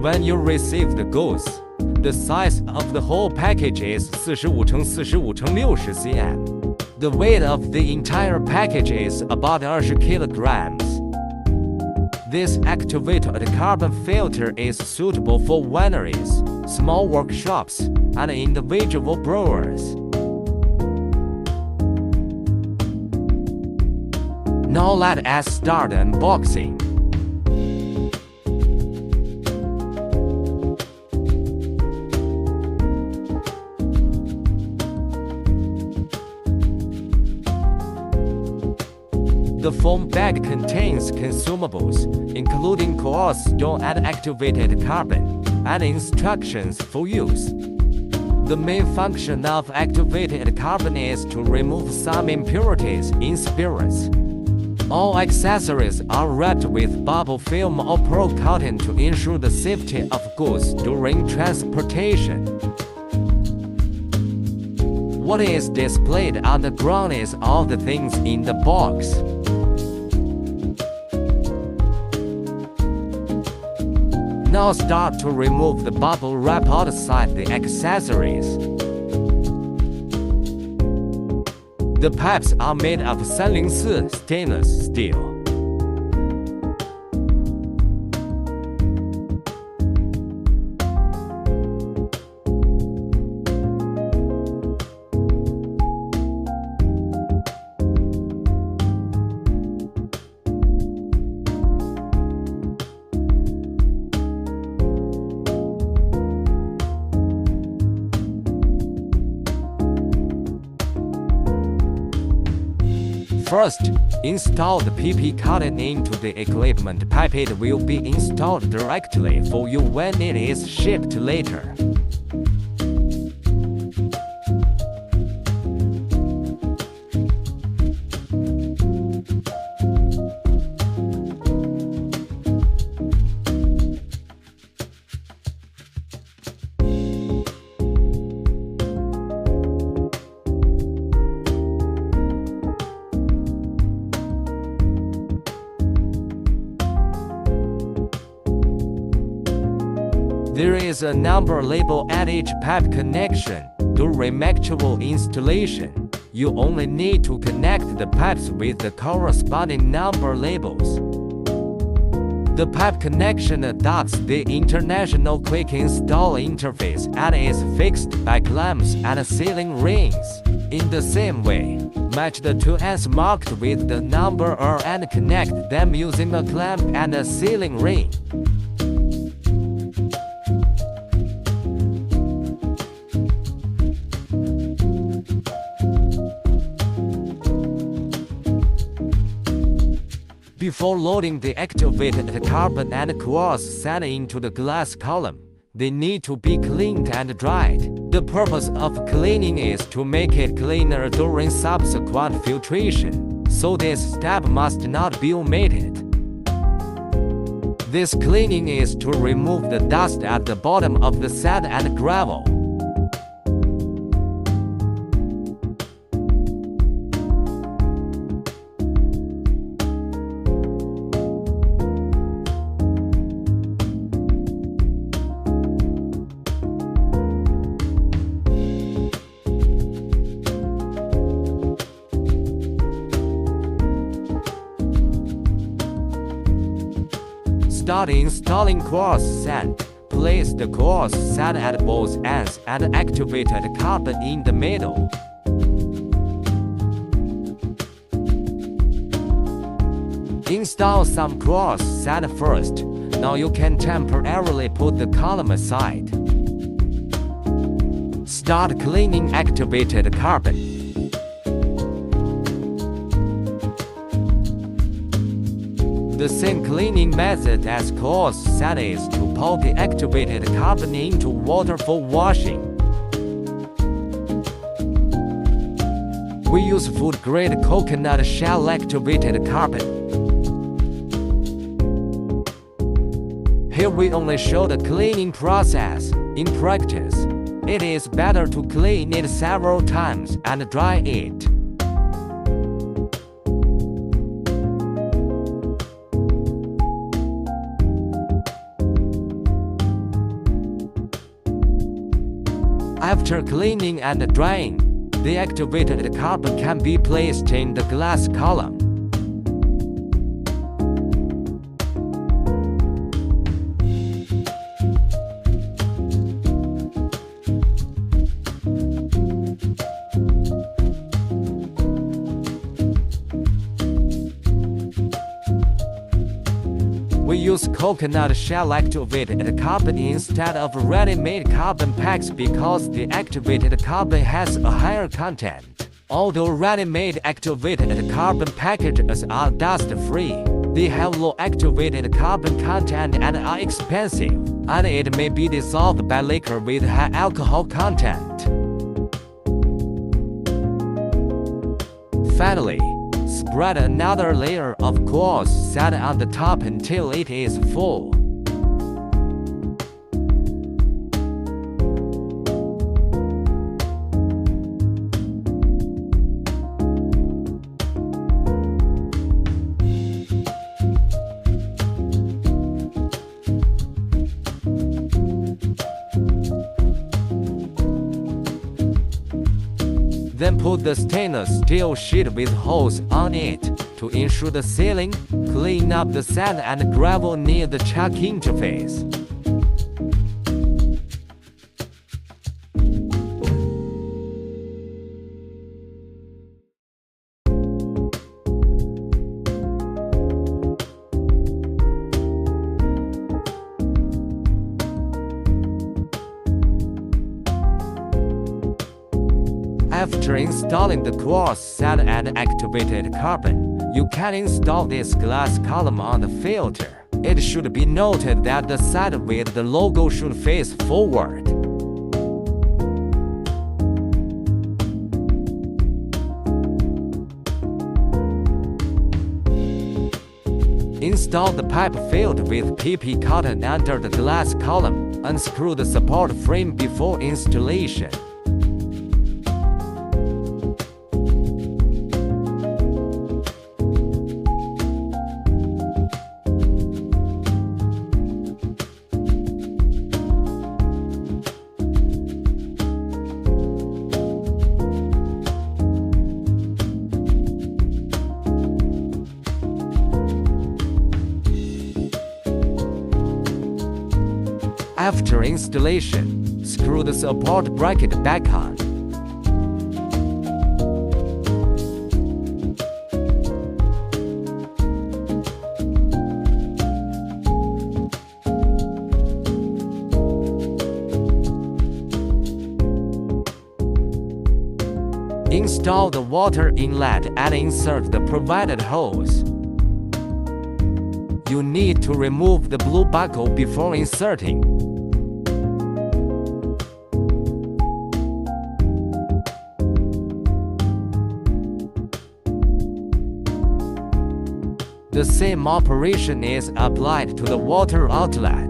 When you receive the goods, the size of the whole package is 45×45×60 cm. The weight of the entire package is about 20 kilograms. This activated carbon filter is suitable for wineries, small workshops, and individual brewers. Now let us start unboxing. The foam bag contains consumables, including coarse stone and activated carbon, and instructions for use. The main function of activated carbon is to remove some impurities in spirits. All accessories are wrapped with bubble film or pearl cotton to ensure the safety of goods during transportation. What is displayed on the ground is all the things in the box. Now start to remove the bubble wrap outside the accessories. The pipes are made of 304 stainless steel. First, install the PP cotton into the equipment pipe. It will be installed directly for you when it is shipped later. There is a number label at each pipe connection. During actual installation, you only need to connect the pipes with the corresponding number labels. The pipe connection adopts the International Quick Install interface and is fixed by clamps and sealing rings. In the same way, match the two ends marked with the number R and connect them using a clamp and a sealing ring. Before loading the activated carbon and coarse sand into the glass column, they need to be cleaned and dried. The purpose of cleaning is to make it cleaner during subsequent filtration, so this step must not be omitted. This cleaning is to remove the dust at the bottom of the sand and gravel. Start installing coarse sand. Place the coarse sand at both ends and activated carbon in the middle. Install some coarse sand first. Now you can temporarily put the column aside. Start cleaning activated carbon. The same cleaning method as coarse sand is to pour the activated carbon into water for washing. We use food-grade coconut shell activated carbon. Here we only show the cleaning process. In practice, it is better to clean it several times and dry it. After cleaning and drying, the activated carbon can be placed in the glass column. We use coconut shell activated carbon instead of ready-made carbon packs because the activated carbon has a higher content. Although ready-made activated carbon packages are dust-free, they have low activated carbon content and are expensive, and it may be dissolved by liquor with high alcohol content. Finally, spread another layer of quartz sand on the top until it is full. Then put the stainless steel sheet with holes on it to ensure the sealing. Clean up the sand and gravel near the chuck interface. After installing the quartz sand and activated carbon, you can install this glass column on the filter. It should be noted that the side with the logo should face forward. Install the pipe filled with PP cotton under the glass column. Unscrew the support frame before installation. After installation, screw the support bracket back on. Install the water inlet and insert the provided hose. You need to remove the blue buckle before inserting. The same operation is applied to the water outlet.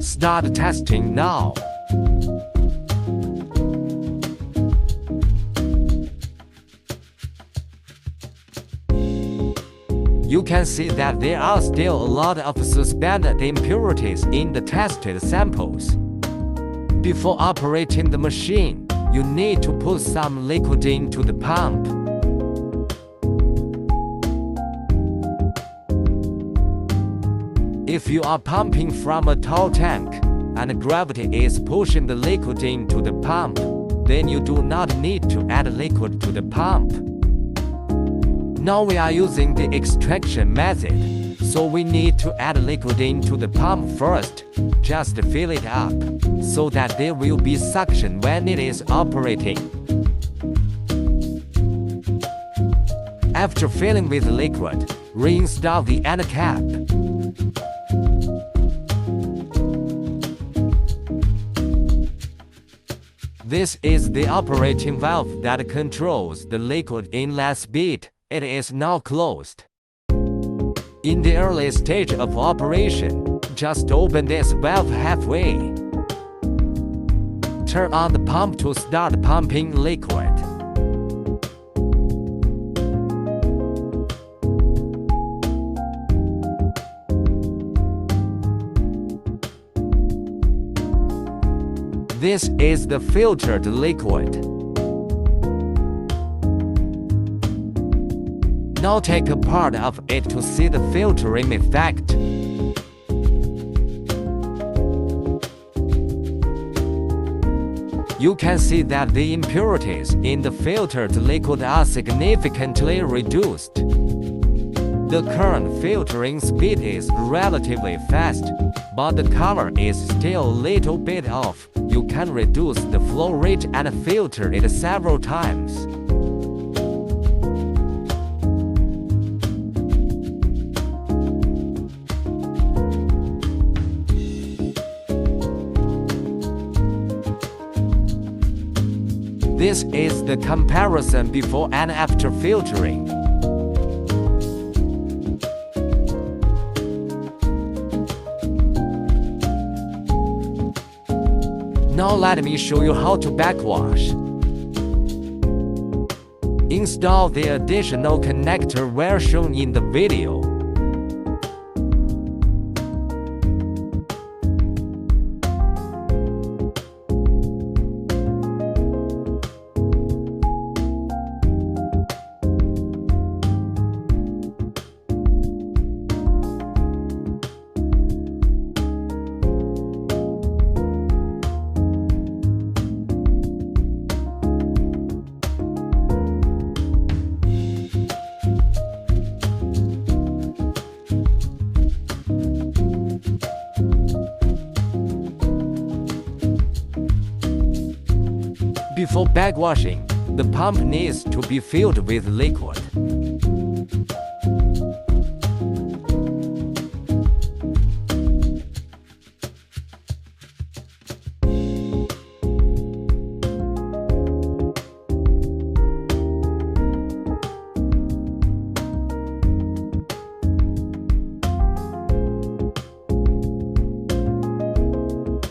Start testing now. You can see that there are still a lot of suspended impurities in the tested samples. Before operating the machine, you need to put some liquid into the pump. If you are pumping from a tall tank, and gravity is pushing the liquid into the pump, then you do not need to add liquid to the pump. Now we are using the extraction method, so we need to add liquid into the pump first. Just fill it up, so that there will be suction when it is operating. After filling with liquid, reinstall the end cap. This is the operating valve that controls the liquid inlet speed. It is now closed. In the early stage of operation, just open this valve halfway. Turn on the pump to start pumping liquid. This is the filtered liquid. Now take a part of it to see the filtering effect. You can see that the impurities in the filtered liquid are significantly reduced. The current filtering speed is relatively fast, but the color is still a little bit off. You can reduce the flow rate and filter it several times. This is the comparison before and after filtering. Now let me show you how to backwash. Install the additional connector wire shown in the video. Before backwashing, the pump needs to be filled with liquid.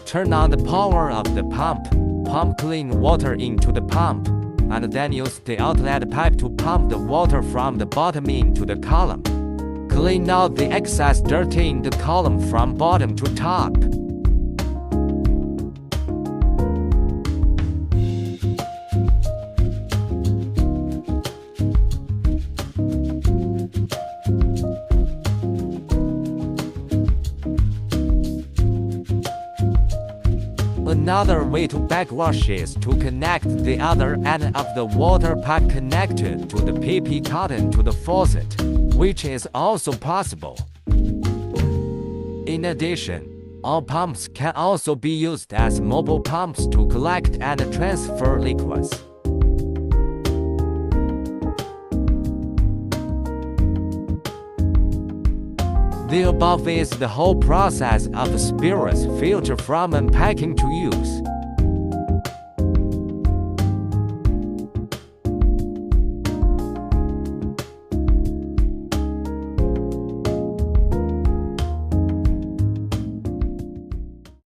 Turn on the power of the pump. Pump clean water into the pump, and then use the outlet pipe to pump the water from the bottom into the column. Clean out the excess dirt in the column from bottom to top. Another way to backwash is to connect the other end of the water pipe connected to the PP cotton to the faucet, which is also possible. In addition, all pumps can also be used as mobile pumps to collect and transfer liquids. The above is the whole process of spirits filter from unpacking to use.